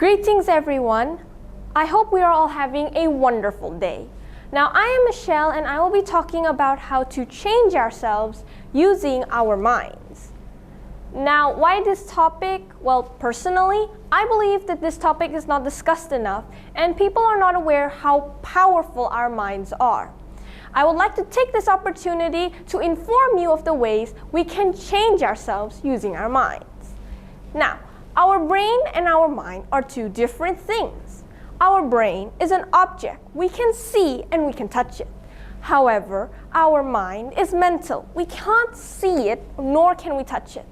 Greetings everyone. I hope we are all having a wonderful day. Now I am Michelle and I will be talking about how to change ourselves using our minds. Now why this topic? Well, personally, I believe that this topic is not discussed enough and people are not aware how powerful our minds are. I would like to take this opportunity to inform you of the ways we can change ourselves using our minds. Now, our brain and our mind are two different things. Our brain is an object we can see and we can touch it. However, our mind is mental. We can't see it, nor can we touch it.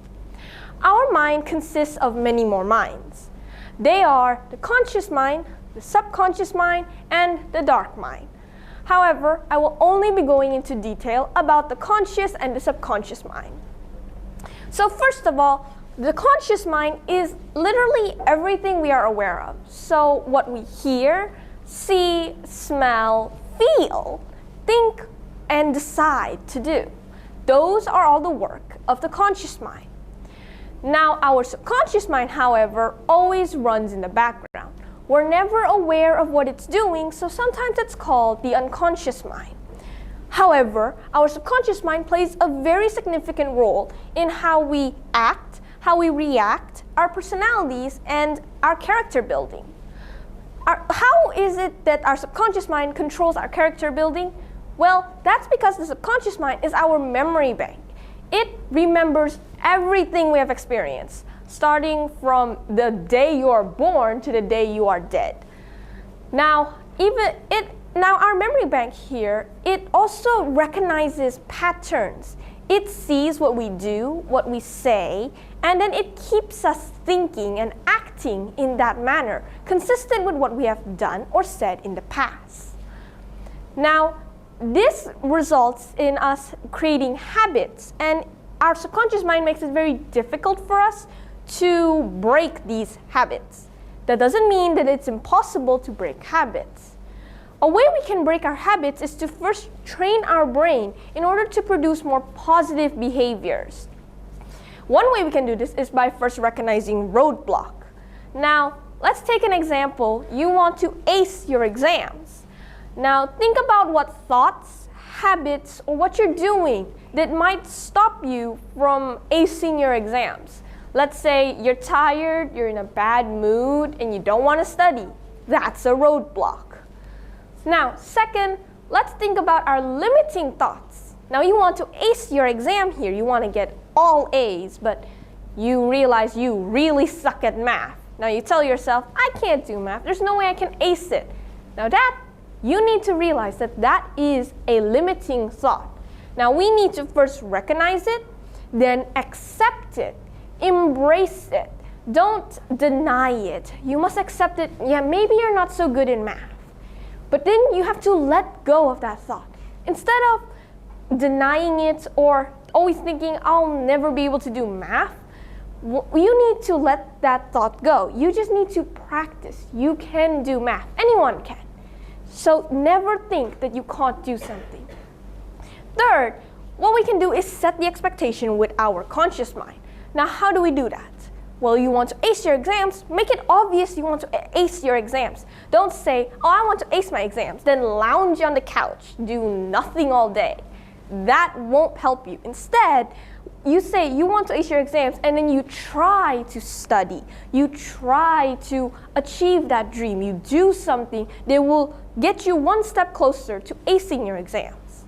Our mind consists of many more minds. They are the conscious mind, the subconscious mind, and the dark mind. However, I will only be going into detail about the conscious and the subconscious mind. So first of all, the conscious mind is literally everything we are aware of. So what we hear, see, smell, feel, think, and decide to do. Those are all the work of the conscious mind. Now, our subconscious mind, however, always runs in the background. We're never aware of what it's doing, so sometimes it's called the unconscious mind. However, our subconscious mind plays a very significant role in how we act, how we react, our personalities, and our character building. How is it that our subconscious mind controls our character building? Well, that's because the subconscious mind is our memory bank. It remembers everything we have experienced, starting from the day you are born to the day you are dead. Now, our memory bank here, it also recognizes patterns. It sees what we do, what we say, and then it keeps us thinking and acting in that manner, consistent with what we have done or said in the past. Now, this results in us creating habits, and our subconscious mind makes it very difficult for us to break these habits. That doesn't mean that it's impossible to break habits. A way we can break our habits is to first train our brain in order to produce more positive behaviors. One way we can do this is by first recognizing roadblock. Now, let's take an example. You want to ace your exams. Now, think about what thoughts, habits, or what you're doing that might stop you from acing your exams. Let's say you're tired, you're in a bad mood, and you don't want to study. That's a roadblock. Now, second, let's think about our limiting thoughts. Now, you want to ace your exam here. You want to get all A's, but you realize you really suck at math. Now, you tell yourself, I can't do math. There's no way I can ace it. Now, you need to realize that that is a limiting thought. Now, we need to first recognize it, then accept it, embrace it. Don't deny it. You must accept it. Yeah, maybe you're not so good in math. But then you have to let go of that thought. Instead of denying it or always thinking, I'll never be able to do math, you need to let that thought go. You just need to practice. You can do math. Anyone can. So never think that you can't do something. Third, what we can do is set the expectation with our conscious mind. Now, how do we do that? Well, you want to ace your exams, make it obvious you want to ace your exams. Don't say, oh, I want to ace my exams, then lounge on the couch, do nothing all day. That won't help you. Instead, you say you want to ace your exams, and then you try to study. You try to achieve that dream. You do something that will get you one step closer to acing your exams.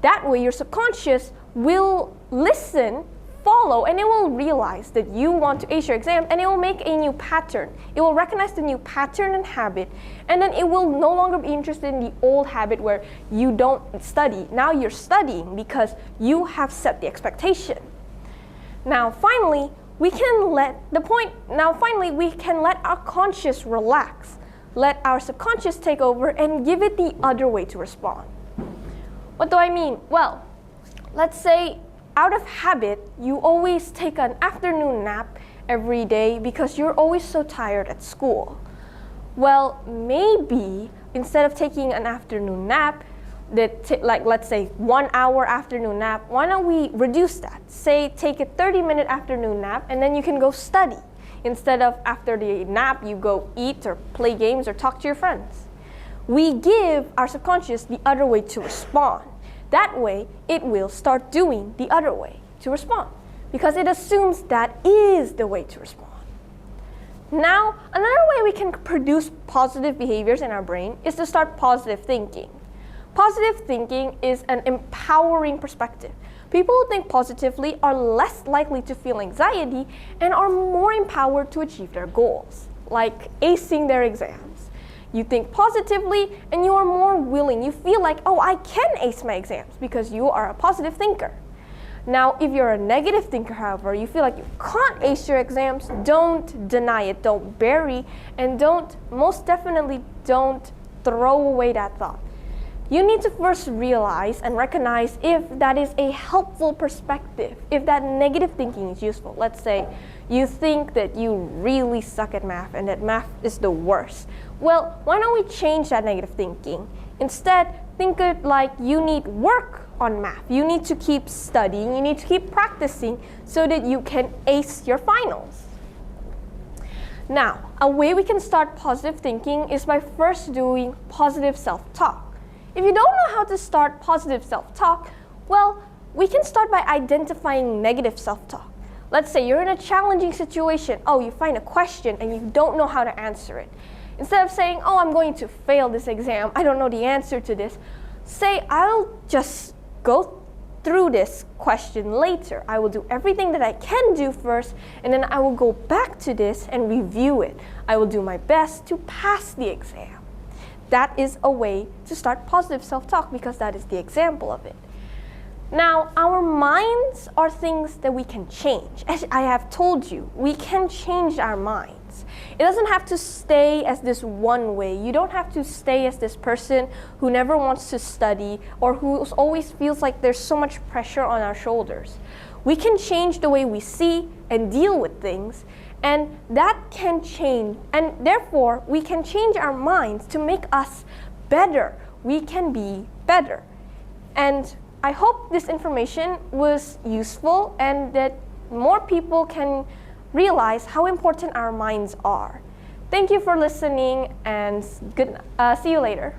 That way, your subconscious will listen, follow, and it will realize that you want to ace your exam, and it will make a new pattern. It will recognize the new pattern and habit, and then it will no longer be interested in the old habit where you don't study. Now you're studying because you have set the expectation. Now finally, we can let our conscious relax. Let our subconscious take over and give it the other way to respond. What do I mean? Well, let's say out of habit, you always take an afternoon nap every day because you're always so tired at school. Well, maybe instead of taking an afternoon nap, let's say 1 hour afternoon nap, why don't we reduce that? Say take a 30-minute afternoon nap and then you can go study. Instead of after the nap, you go eat or play games or talk to your friends. We give our subconscious the other way to respond. That way, it will start doing the other way to respond because it assumes that is the way to respond. Now, another way we can produce positive behaviors in our brain is to start positive thinking. Positive thinking is an empowering perspective. People who think positively are less likely to feel anxiety and are more empowered to achieve their goals, like acing their exams. You think positively and you are more willing. You feel like, oh, I can ace my exams because you are a positive thinker. Now, if you're a negative thinker, however, you feel like you can't ace your exams, don't deny it, don't bury, and most definitely don't throw away that thought. You need to first realize and recognize if that is a helpful perspective, if that negative thinking is useful. Let's say you think that you really suck at math and that math is the worst. Well, why don't we change that negative thinking? Instead, think it like you need work on math. You need to keep studying, you need to keep practicing so that you can ace your finals. Now, a way we can start positive thinking is by first doing positive self-talk. If you don't know how to start positive self-talk, well, we can start by identifying negative self-talk. Let's say you're in a challenging situation. Oh, you find a question and you don't know how to answer it. Instead of saying, oh, I'm going to fail this exam, I don't know the answer to this, say, I'll just go through this question later. I will do everything that I can do first, and then I will go back to this and review it. I will do my best to pass the exam. That is a way to start positive self-talk because that is the example of it. Now, our minds are things that we can change. As I have told you, we can change our minds. It doesn't have to stay as this one way. You don't have to stay as this person who never wants to study or who always feels like there's so much pressure on our shoulders. We can change the way we see and deal with things, and that can change, and therefore we can change our minds to make us better. We can be better. And I hope this information was useful and that more people can realize how important our minds are. Thank you for listening and see you later.